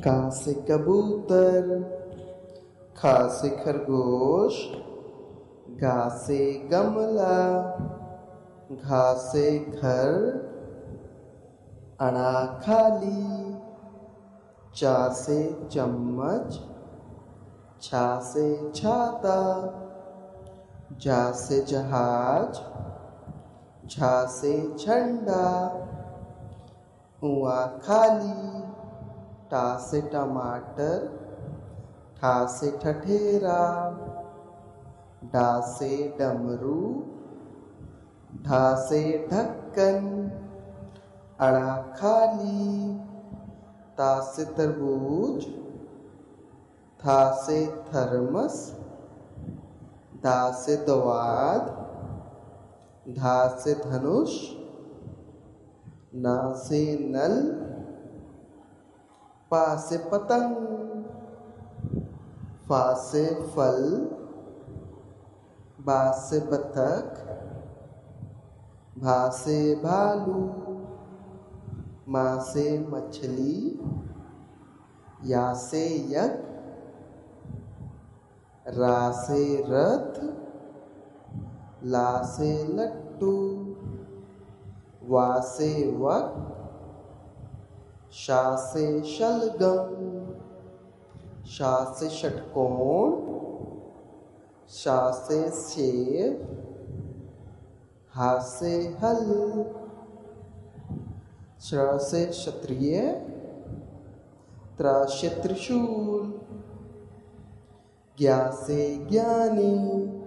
का से कबूतर, खा से खरगोश, गा से गमला, घा से घर, अड़ा खाली, चा से चम्मच, छा से छाता, जा से जहाज, झा से झंडा, हुआ खाली, टा से टमाटर, ठा से ठठेरा, डा से डमरू, ढा से ढक्कन, अड़ा खाली, ता से तरबूज, था से थर्मस, दा से दवाद, धा से धनुष, ना से नल, पा से पतंग, फा से फल, बा से बतख, भा से भालू, मा से मछली, या से यज्ञ, रा से रथ, ला से लट्टू, वा से वक, शा से शलगम, शा से षटकोण, शा से सेब, हा से हल, श्र से क्षत्रिय, त्र से त्रिशूल, ज्ञा से ज्ञानी,